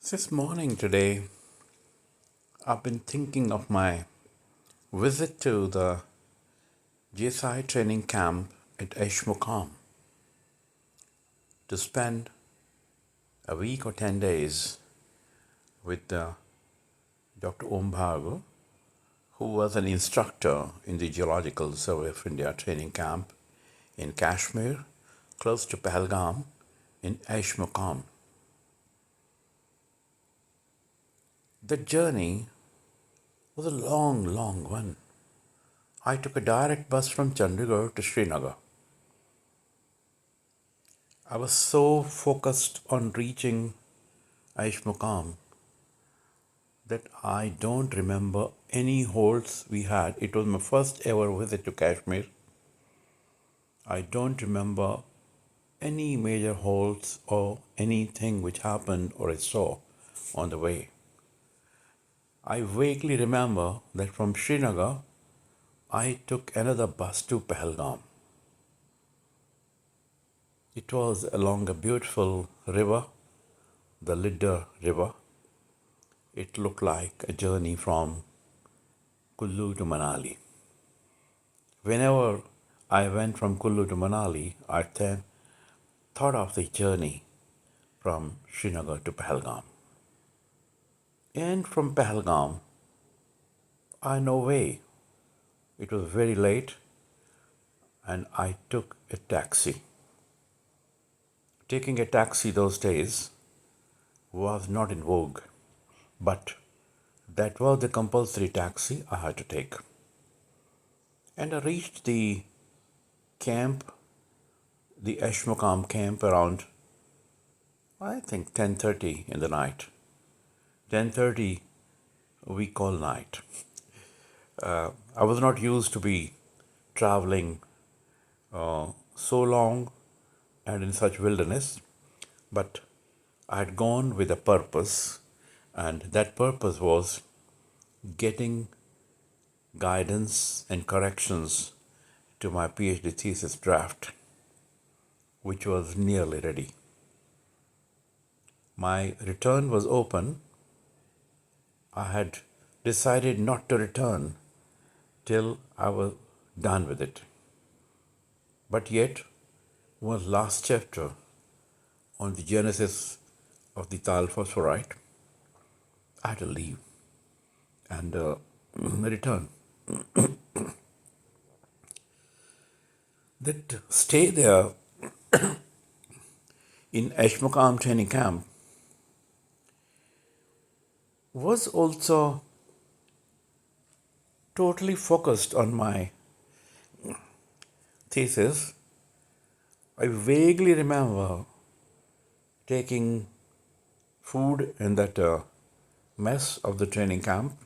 This morning today, I've been thinking of my visit to the GSI Training Camp at Aishmuqam to spend a week or 10 days with Dr. Om, who was an instructor in the Geological Survey of India training camp in Kashmir, close to Pahalgam in Aishmuqam. The journey was a long, long one. I took a direct bus from Chandigarh to Srinagar. I was so focused on reaching Aishmuqam that I don't remember any halts we had. It was my first ever visit to Kashmir. I don't remember any major halts or anything which happened or I saw on the way. I vaguely remember that from Srinagar, I took another bus to Pahalgam. It was along a beautiful river, the Lidder River. It looked like a journey from Kullu to Manali. Whenever I went from Kullu to Manali, I then thought of the journey from Srinagar to Pahalgam. And from Pahalgam, I know way. It was very late and I took a taxi. Taking a taxi those days was not in vogue, but that was the compulsory taxi I had to take. And I reached the camp, the Aishmuqam camp around, I think 10:30 in the night. 10:30 we call night. I was not used to be traveling so long and in such wilderness, but I had gone with a purpose, and that purpose was getting guidance and corrections to my PhD thesis draft, which was nearly ready. My return was open. I had decided not to return till I was done with it. But yet, one last chapter on the genesis of the thal phosphorite, I had to leave and return. That stay there in Aishmuqam training camp was also totally focused on my thesis. I vaguely remember taking food in that mess of the training camp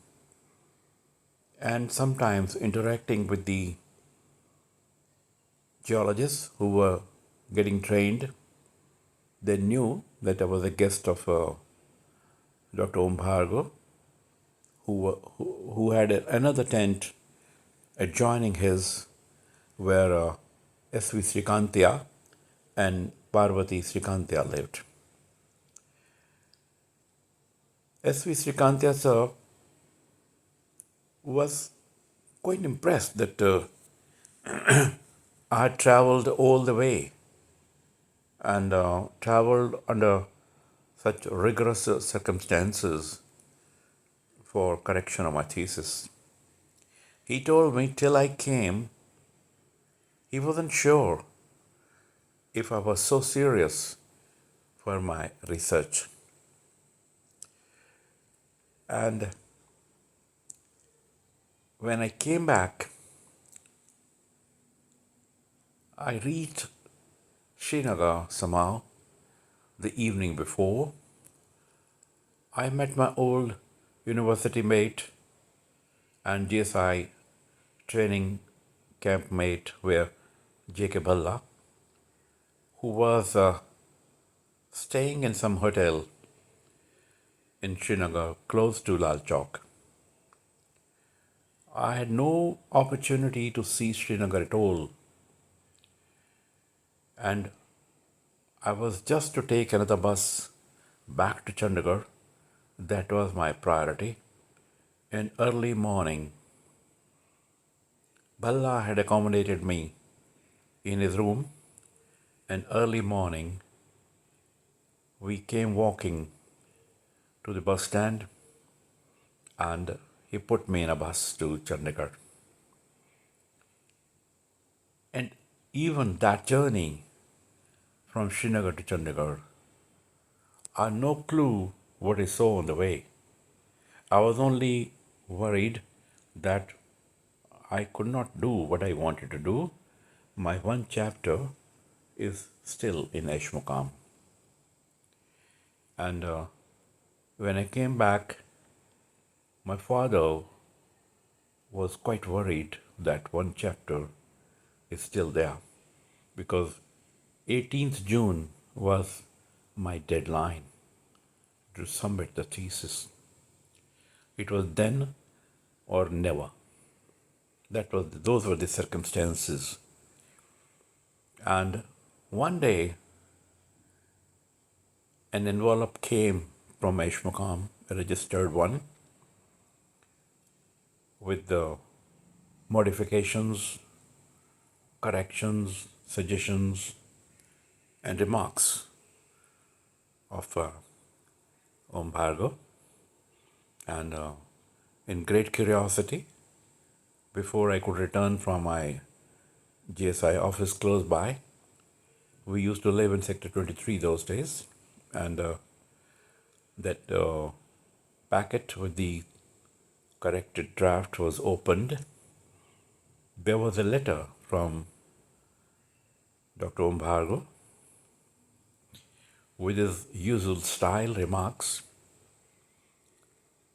and sometimes interacting with the geologists who were getting trained. They knew that I was a guest of Dr. Om, who had another tent adjoining his, where S.V. Srikantia and Parvati Srikantia lived. S.V. Srikantia sir was quite impressed that I had traveled all the way and traveled under such rigorous circumstances for correction of my thesis. He told me till I came, he wasn't sure if I was so serious for my research. And when I came back, I reached Srinagar somehow the evening before. I met my old university mate and GSI training camp mate where J.K. Bhalla, who was staying in some hotel in Srinagar close to Lal Chowk. I had no opportunity to see Srinagar at all, and I was just to take another bus back to Chandigarh That was my priority. In early morning, Balla had accommodated me in his room, and early morning we came walking to the bus stand, and he put me in a bus to Chandigarh. And even that journey from Srinagar to Chandigarh, I had no clue what I saw on the way. I was only worried that I could not do what I wanted to do. My one chapter is still in Aishmuqam. And when I came back, my father was quite worried that one chapter is still there because 18th June was my deadline to submit the thesis. It was then or never. Those were the circumstances. And one day, an envelope came from Aishmuqam, a registered one, with the modifications, corrections, suggestions, and remarks of Om Bhargav. And in great curiosity, before I could return from my GSI office close by, we used to live in Sector 23 those days, and that packet with the corrected draft was opened. There was a letter from Dr. Om Bhargav with his usual style remarks.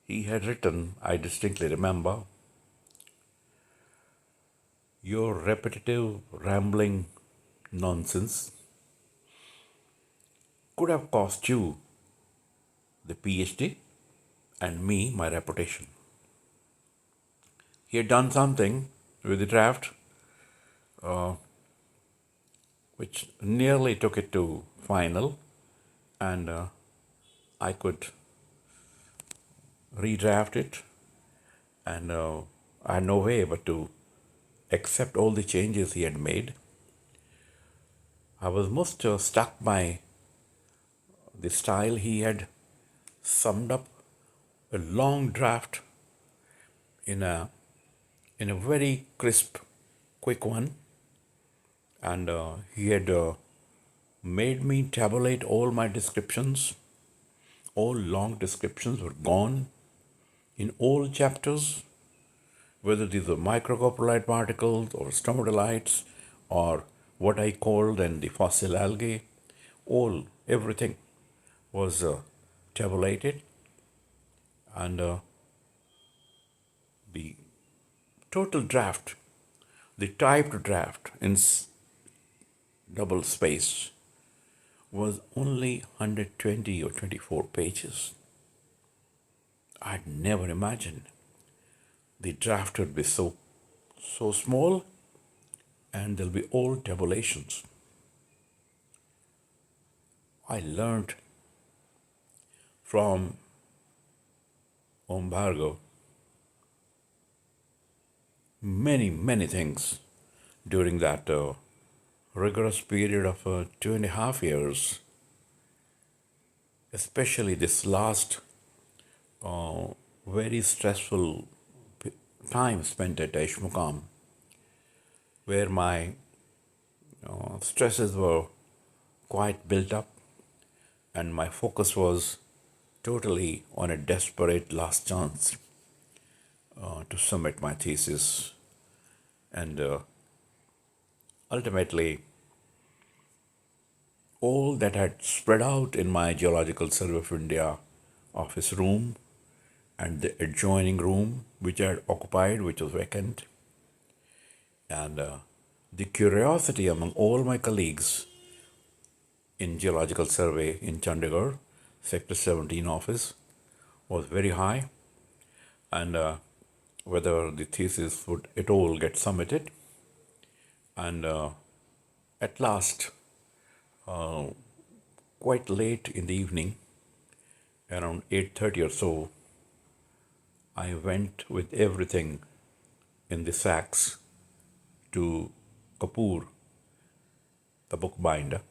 He had written, I distinctly remember, "Your repetitive, rambling nonsense could have cost you the PhD and me my reputation." He had done something with the draft which nearly took it to final, and I could redraft it, and I had no way but to accept all the changes he had made. I was most struck by the style. He had summed up a long draft in a very crisp, quick one, and he had made me tabulate all my descriptions. All long descriptions were gone in all chapters, whether these were microcoprolite particles or stromatolites or what I called then the fossil algae. Everything was tabulated, and the total draft, the typed draft in double space, was only 120 or 24 pages. I'd never imagined the draft would be so small, and there'll be all tabulations. I learned from Om Bhargav many things during that rigorous period of 2.5 years, especially this last very stressful time spent at Aishmuqam, where my stresses were quite built up, and my focus was totally on a desperate last chance to submit my thesis. And ultimately, all that had spread out in my Geological Survey of India office room and the adjoining room which I had occupied, which was vacant, and the curiosity among all my colleagues in Geological Survey in Chandigarh, Sector 17 office, was very high, and whether the thesis would at all get submitted. And at last, quite late in the evening, around 8:30 or so, I went with everything in the sacks to Kapoor, the bookbinder,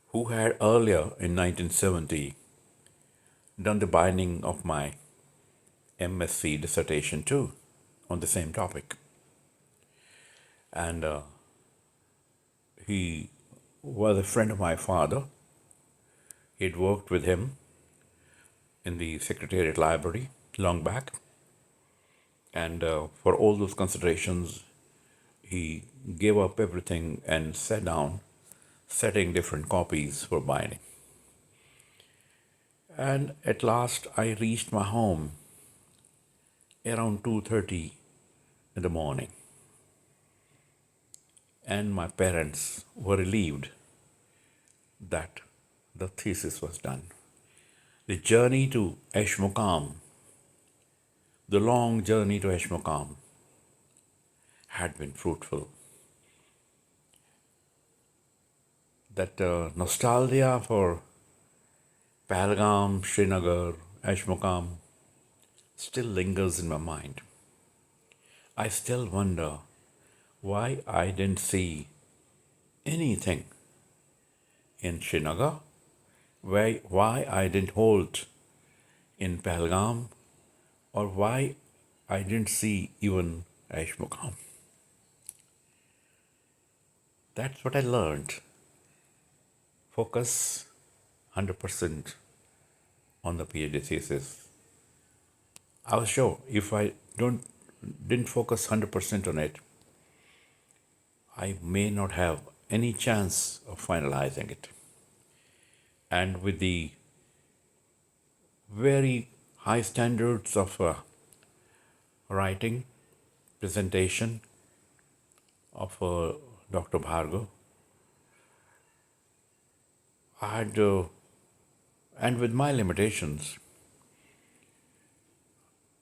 who had earlier in 1970 done the binding of my MSc dissertation too on the same topic. And he was a friend of my father. He'd worked with him in the Secretariat Library long back. And for all those considerations, he gave up everything and sat down, setting different copies for binding. And at last, I reached my home around 2:30 in the morning. And my parents were relieved that the thesis was done. The journey to Aishmuqam, the long journey to Aishmuqam, had been fruitful. That nostalgia for Pahalgam, Srinagar, Aishmuqam still lingers in my mind. I still wonder why I didn't see anything in Srinagar, why I didn't halt in Pahalgam, or why I didn't see even Aishmuqam. That's what I learned. Focus 100% on the PhD thesis. I was sure if I didn't focus 100% on it, I may not have any chance of finalizing it. And with the very high standards of writing, presentation of Dr. Bhargav, I had, and with my limitations,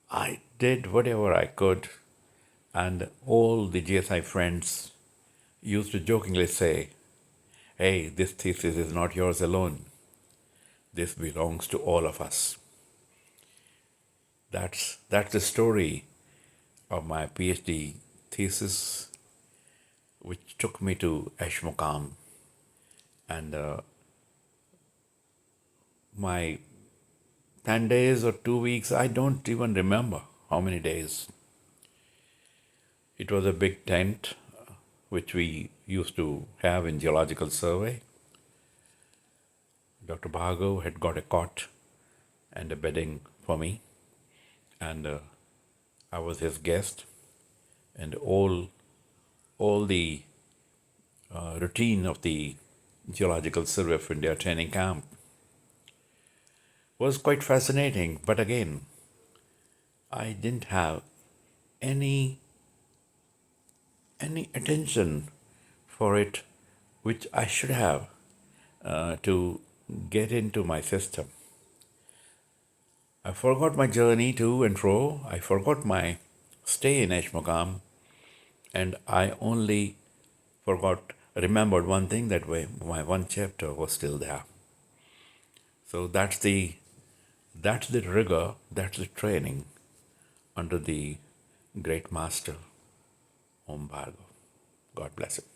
I did whatever I could, and all the GSI friends used to jokingly say, "Hey, this thesis is not yours alone. This belongs to all of us." That's the story of my PhD thesis, which took me to Aishmuqam, and my 10 days or 2 weeks, I don't even remember how many days. It was a big tent which we used to have in geological survey. Dr. Bhargav had got a cot and a bedding for me, and I was his guest, and all the routine of the Geological Survey of India training camp was quite fascinating. But again, I didn't have any attention for it, which I should have to get into my system. I forgot my journey to and fro. I forgot my stay in Aishmuqam, and I only remembered one thing, that my one chapter was still there. So that's the rigor, that's the training under the great master Om Bhargav. God bless him.